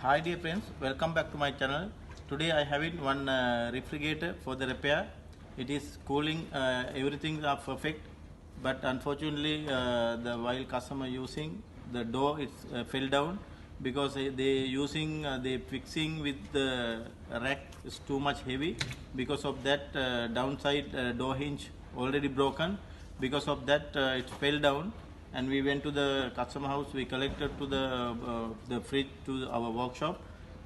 Hi dear friends, welcome back to my channel. Today I have in one refrigerator for the repair. It is cooling, everything are perfect, but unfortunately the while customer using the door fell down because they fixing with the rack is too much heavy. Because of that downside door hinge already broken. Because of that it fell down, and we went to the customer house. We collected to the fridge to our workshop.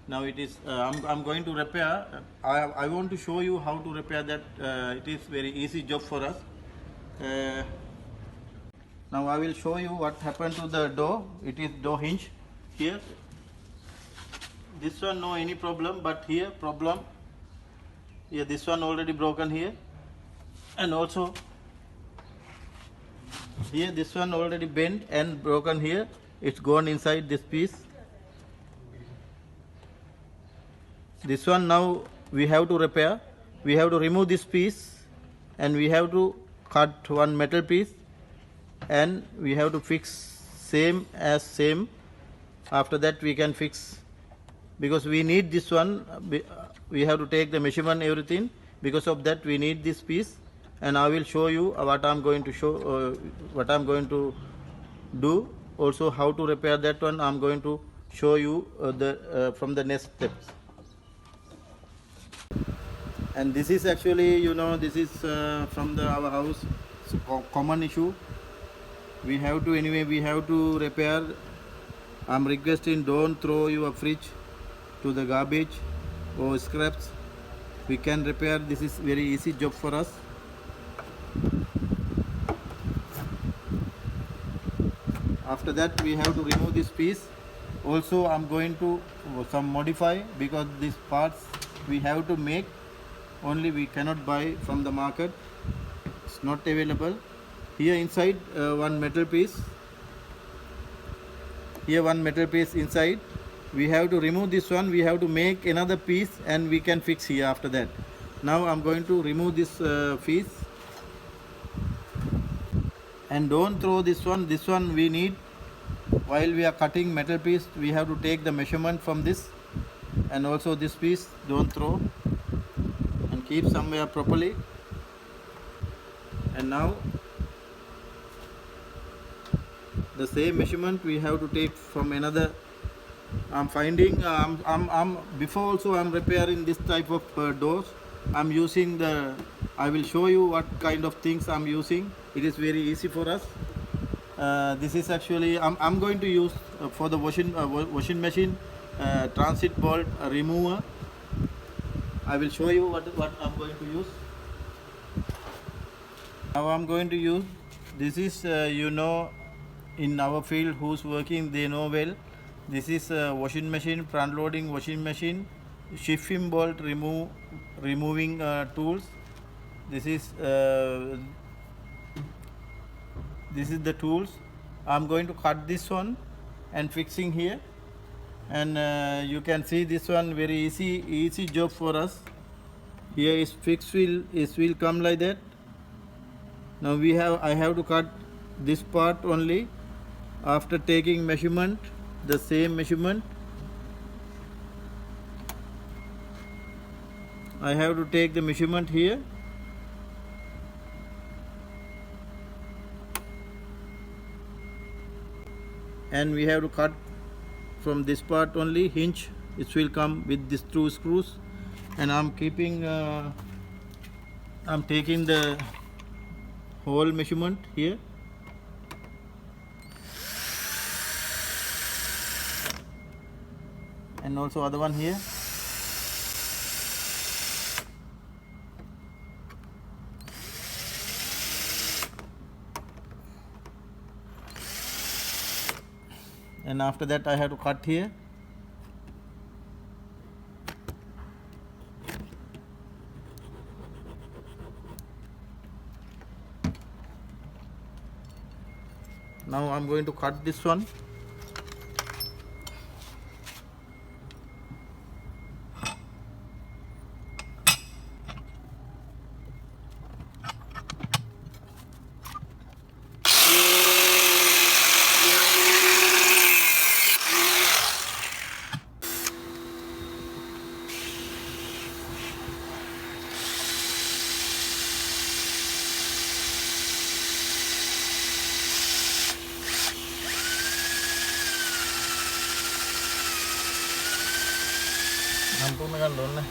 Now it is I'm going to repair. I want to show you how to repair that. It is very easy job for us. Now I will show you what happened to the door. It is door hinge here. This one no any problem, but here problem. Yeah, this one already broken here, and also here this one already bent and broken here. It's gone inside this piece. This one now we have to repair. We have to remove this piece, and we have to cut one metal piece, and we have to fix same as same. After that we can fix, because we need this one. We have to take the measurement everything. Because of that we need this piece, and I will show you what I'm going to show, what I'm going to do. Also how to repair that one I'm going to show you from the next steps. And this is actually, this is from our house. It's a common issue. We have to repair. I'm requesting, don't throw your fridge to the garbage or scraps. We can repair. This is very easy job for us. After that we have to remove this piece. Also I'm going to some modify, because these parts we have to make. Only we cannot buy from the market. It's not available. Here inside one metal piece. Here one metal piece inside. We have to remove this one. We have to make another piece, and we can fix here after that. Now I'm going to remove this piece. And don't throw this one. This one we need. While we are cutting metal piece, we have to take the measurement from this. And also this piece don't throw, and keep somewhere properly. And now the same measurement we have to take from another. I'm finding before also I'm repairing this type of doors. I'm using I will show you what kind of things I'm using. It is very easy for us. This is actually I'm going to use for the washing machine transit bolt remover. I will show you what I'm going to use. Now I'm going to use, this is in our field who's working, they know well. This is washing machine, front loading washing machine, shifting bolt removing tools. This is the tools. I'm going to cut this one and fixing here, and you can see this one very easy job for us. Here is fixed wheel, will come like that. Now I have to cut this part only. After taking measurement, the same measurement, I have to take the measurement here. And we have to cut from this part only, hinge. It will come with these two screws. And I'm taking the whole measurement here. And also other one here. And after that I have to cut here. Now I'm going to cut this one. Nampuna kandungan.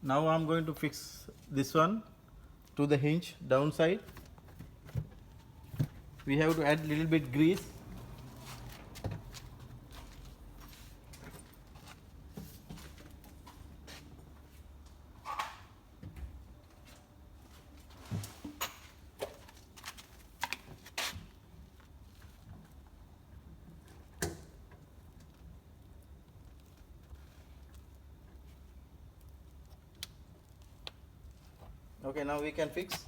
Now I am going to fix this one to the hinge downside. We have to add little bit grease. Okay, now we can fix.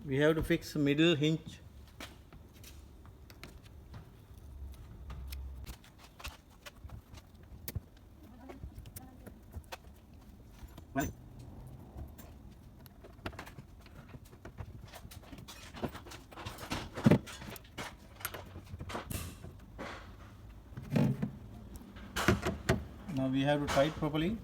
We have to fix middle hinge. Now we have to tie it properly.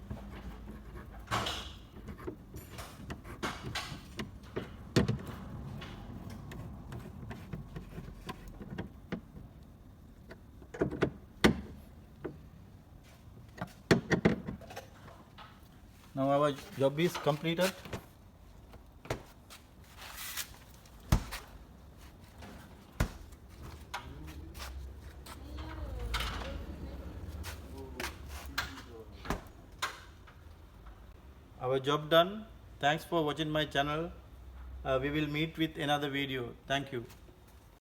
Now our job is completed. Our job done. Thanks for watching my channel. We will meet with another video. Thank you.